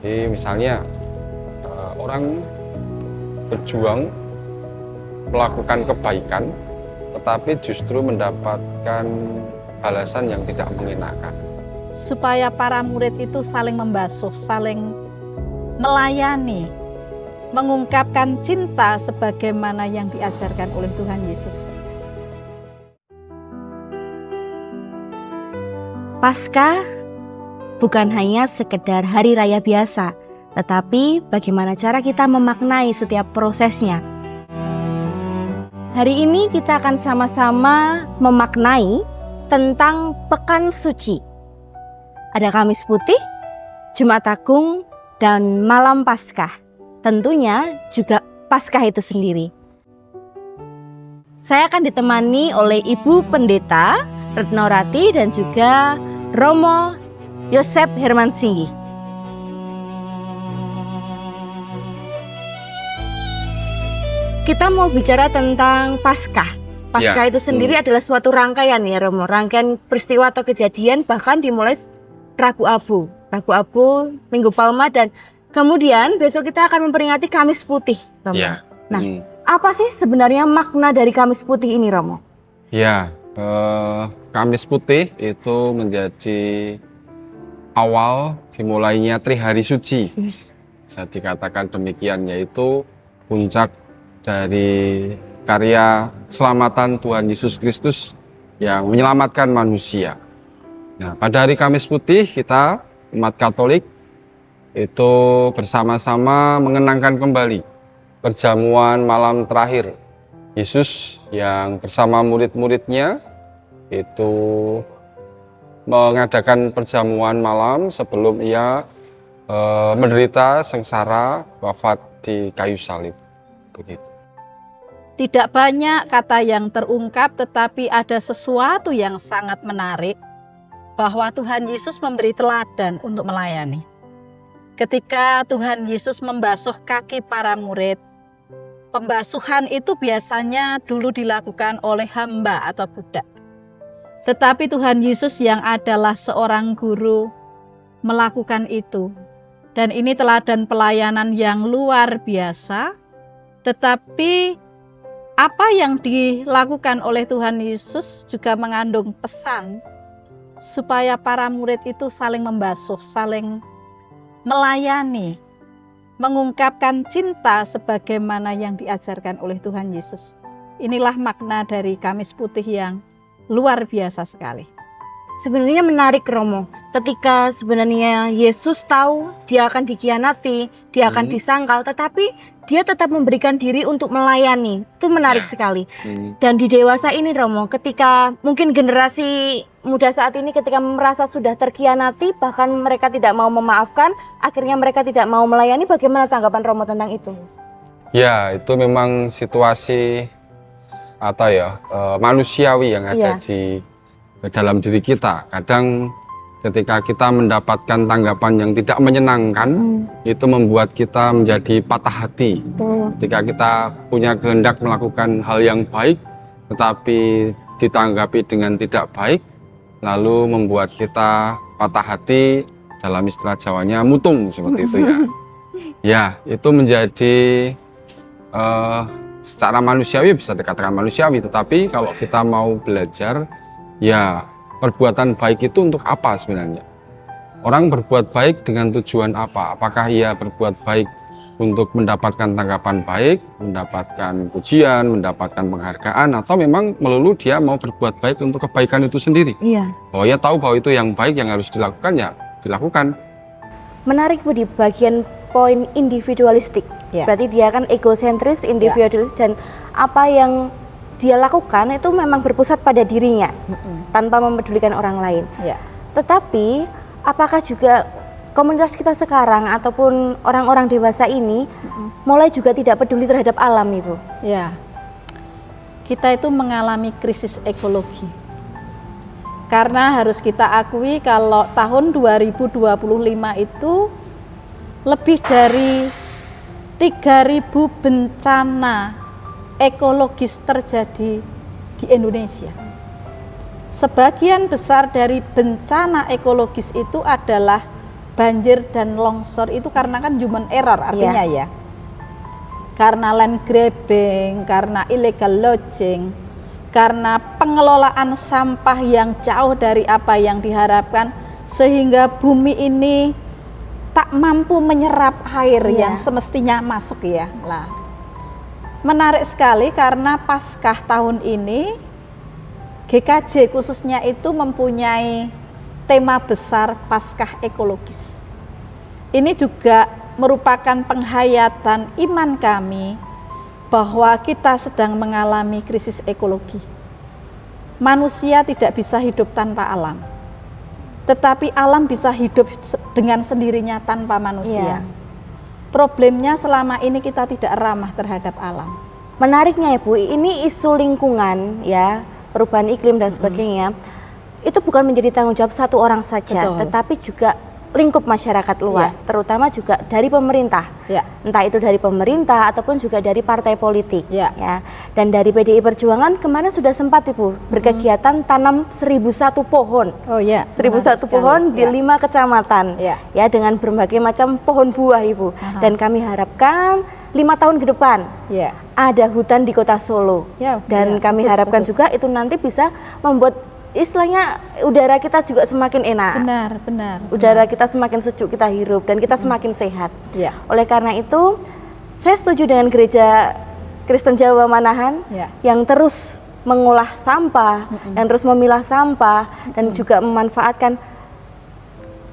Jadi misalnya orang berjuang melakukan kebaikan, tetapi justru mendapatkan balasan yang tidak mengenakan. Supaya para murid itu saling membasuh, saling melayani, mengungkapkan cinta sebagaimana yang diajarkan oleh Tuhan Yesus. Paskah bukan hanya sekedar hari raya biasa, tetapi bagaimana cara kita memaknai setiap prosesnya. Hari ini kita akan sama-sama memaknai tentang Pekan Suci. Ada Kamis Putih, Jumat Agung, dan Malam Paskah. Tentunya juga Paskah itu sendiri. Saya akan ditemani oleh Ibu Pendeta Retno Rati dan juga Romo Yosep Herman Singgi. Kita mau bicara tentang Paskah. Paskah itu sendiri adalah suatu rangkaian ya Romo, rangkaian peristiwa atau kejadian bahkan dimulai Rabu Abu, Minggu Palma, dan kemudian besok kita akan memperingati Kamis Putih, Romo. Nah, apa sih sebenarnya makna dari Kamis Putih ini, Romo? Kamis Putih itu menjadi awal dimulainya Trihari Suci. Bisa dikatakan demikian, yaitu puncak dari karya keselamatan Tuhan Yesus Kristus yang menyelamatkan manusia. Nah, pada hari Kamis Putih kita umat Katolik itu bersama-sama mengenangkan kembali perjamuan malam terakhir Yesus yang bersama murid-muridnya itu mengadakan perjamuan malam sebelum ia menderita sengsara wafat di kayu salib. Begitu. Tidak banyak kata yang terungkap, tetapi ada sesuatu yang sangat menarik, bahwa Tuhan Yesus memberi teladan untuk melayani. Ketika Tuhan Yesus membasuh kaki para murid, pembasuhan itu biasanya dulu dilakukan oleh hamba atau budak. Tetapi Tuhan Yesus yang adalah seorang guru melakukan itu. Dan ini teladan pelayanan yang luar biasa. Tetapi apa yang dilakukan oleh Tuhan Yesus juga mengandung pesan supaya para murid itu saling membasuh, saling melayani, mengungkapkan cinta sebagaimana yang diajarkan oleh Tuhan Yesus. Inilah makna dari Kamis Putih yang luar biasa sekali. Sebenarnya menarik Romo, ketika sebenarnya Yesus tahu dia akan dikhianati, dia akan disangkal, tetapi dia tetap memberikan diri untuk melayani. Itu menarik sekali. Dan di dewasa ini Romo, ketika mungkin generasi muda saat ini ketika merasa sudah terkhianati, bahkan mereka tidak mau memaafkan, akhirnya mereka tidak mau melayani, bagaimana tanggapan Romo tentang itu? Ya, itu memang situasi manusiawi yang ada di dalam diri kita. Kadang ketika kita mendapatkan tanggapan yang tidak menyenangkan, itu membuat kita menjadi patah hati. Ketika kita punya kehendak melakukan hal yang baik, tetapi ditanggapi dengan tidak baik, lalu membuat kita patah hati, dalam istilah Jawanya mutung seperti itu ya. Ya, itu menjadi secara manusiawi, bisa dikatakan manusiawi, tetapi kalau kita mau belajar, ya, perbuatan baik itu untuk apa sebenarnya? Orang berbuat baik dengan tujuan apa? Apakah ia berbuat baik untuk mendapatkan tanggapan baik, mendapatkan pujian, mendapatkan penghargaan, atau memang melulu dia mau berbuat baik untuk kebaikan itu sendiri? Oh, ia tahu bahwa itu yang baik yang harus dilakukan, ya dilakukan. Menarik Bu di bagian poin individualistik. Berarti dia kan egosentris, individualis, dan apa yang dia lakukan itu memang berpusat pada dirinya tanpa mempedulikan orang lain. Tetapi apakah juga komunitas kita sekarang ataupun orang-orang dewasa ini mulai juga tidak peduli terhadap alam, Ibu? Ya, kita itu mengalami krisis ekologi. Karena harus kita akui kalau tahun 2025 itu lebih dari 3.000 bencana ekologis terjadi di Indonesia. Sebagian besar dari bencana ekologis itu adalah banjir dan longsor itu karena kan human error artinya ya. Karena land grabbing, karena illegal logging, karena pengelolaan sampah yang jauh dari apa yang diharapkan, sehingga bumi ini tak mampu menyerap air yang semestinya masuk ya. Lah, menarik sekali karena Paskah tahun ini GKJ khususnya itu mempunyai tema besar Paskah ekologis. Ini juga merupakan penghayatan iman kami bahwa kita sedang mengalami krisis ekologi. Manusia tidak bisa hidup tanpa alam, tetapi alam bisa hidup dengan sendirinya tanpa manusia. Problemnya selama ini kita tidak ramah terhadap alam. Menariknya Ibu, ini isu lingkungan ya, perubahan iklim dan sebagainya, itu bukan menjadi tanggung jawab satu orang saja, tetapi juga lingkup masyarakat luas, terutama juga dari pemerintah, entah itu dari pemerintah ataupun juga dari partai politik, ya. Dan dari PDI Perjuangan kemarin sudah sempat Ibu berkegiatan tanam 1001 pohon, 1001 pohon di 5 kecamatan, ya dengan berbagai macam pohon buah Ibu. Dan kami harapkan 5 tahun ke depan ada hutan di Kota Solo, dan kami harapkan juga itu nanti bisa membuat istilahnya udara kita juga semakin enak. Benar. Udara kita semakin sejuk kita hirup dan kita semakin sehat. Oleh karena itu, saya setuju dengan Gereja Kristen Jawa Manahan yang terus mengolah sampah, yang terus memilah sampah dan juga memanfaatkan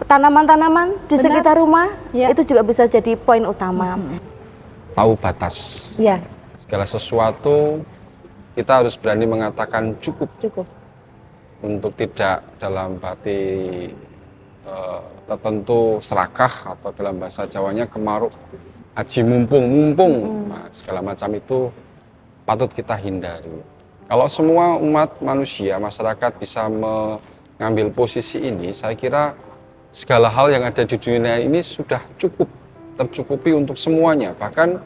tanaman-tanaman di sekitar rumah. Itu juga bisa jadi poin utama. Tahu batas. Segala sesuatu kita harus berani mengatakan cukup. Untuk tidak dalam arti tertentu serakah atau dalam bahasa Jawanya kemaruk haji mumpung. Nah, segala macam itu patut kita hindari. Kalau semua umat manusia, masyarakat bisa mengambil posisi ini, saya kira segala hal yang ada di dunia ini sudah tercukupi untuk semuanya. Bahkan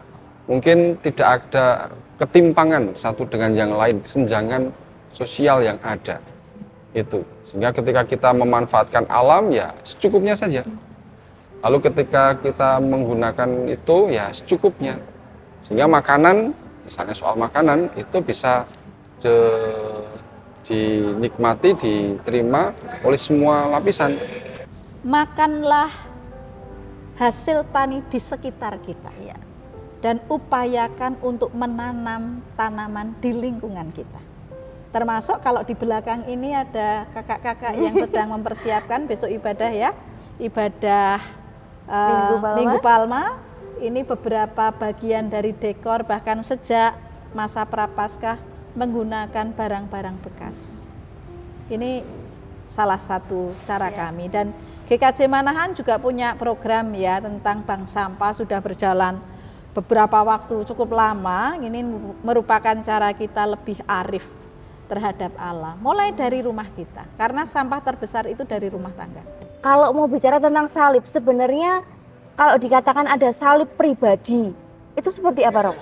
mungkin tidak ada ketimpangan satu dengan yang lain, kesenjangan sosial yang ada. Itu sehingga ketika kita memanfaatkan alam ya secukupnya saja, lalu ketika kita menggunakan itu ya secukupnya, sehingga makanan, misalnya soal makanan itu bisa dinikmati, diterima oleh semua lapisan. Makanlah hasil tani di sekitar kita dan upayakan untuk menanam tanaman di lingkungan kita. Termasuk kalau di belakang ini ada kakak-kakak yang sedang mempersiapkan besok ibadah ibadah Minggu Palma. Ini beberapa bagian dari dekor, bahkan sejak masa Prapaskah menggunakan barang-barang bekas. Ini salah satu cara kami, dan GKJ Manahan juga punya program tentang bank sampah, sudah berjalan beberapa waktu cukup lama. Ini merupakan cara kita lebih arif terhadap alam, mulai dari rumah kita, karena sampah terbesar itu dari rumah tangga. Kalau mau bicara tentang salib, sebenarnya kalau dikatakan ada salib pribadi, itu seperti apa, Romo?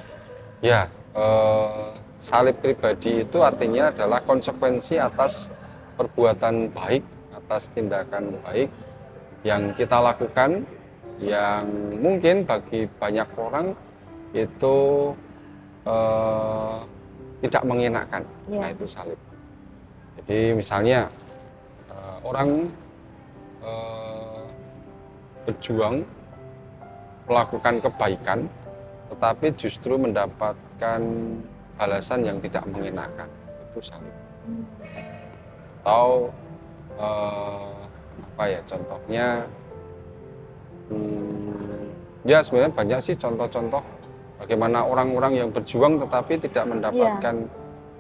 Salib pribadi itu artinya adalah konsekuensi atas perbuatan baik, atas tindakan baik yang kita lakukan, yang mungkin bagi banyak orang itu tidak mengenakan. Nah, itu salib. Jadi misalnya orang berjuang melakukan kebaikan, tetapi justru mendapatkan balasan yang tidak mengenakan, itu salib. Atau contohnya sebenarnya banyak sih contoh-contoh bagaimana orang-orang yang berjuang tetapi tidak mendapatkan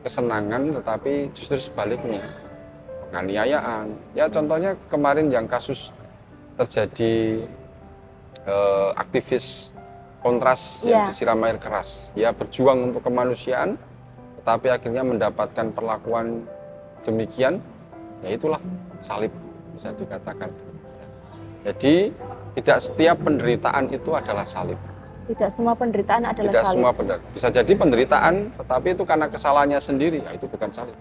kesenangan, tetapi justru sebaliknya penganiayaan. Contohnya kemarin yang kasus terjadi aktivis kontras yang disiram air keras. Dia berjuang untuk kemanusiaan, tetapi akhirnya mendapatkan perlakuan demikian. Itulah salib, bisa dikatakan. Jadi tidak setiap penderitaan itu adalah salib. Tidak semua penderitaan adalah tidak salib. Semua bisa jadi penderitaan, tetapi itu karena kesalahannya sendiri, itu bukan salib.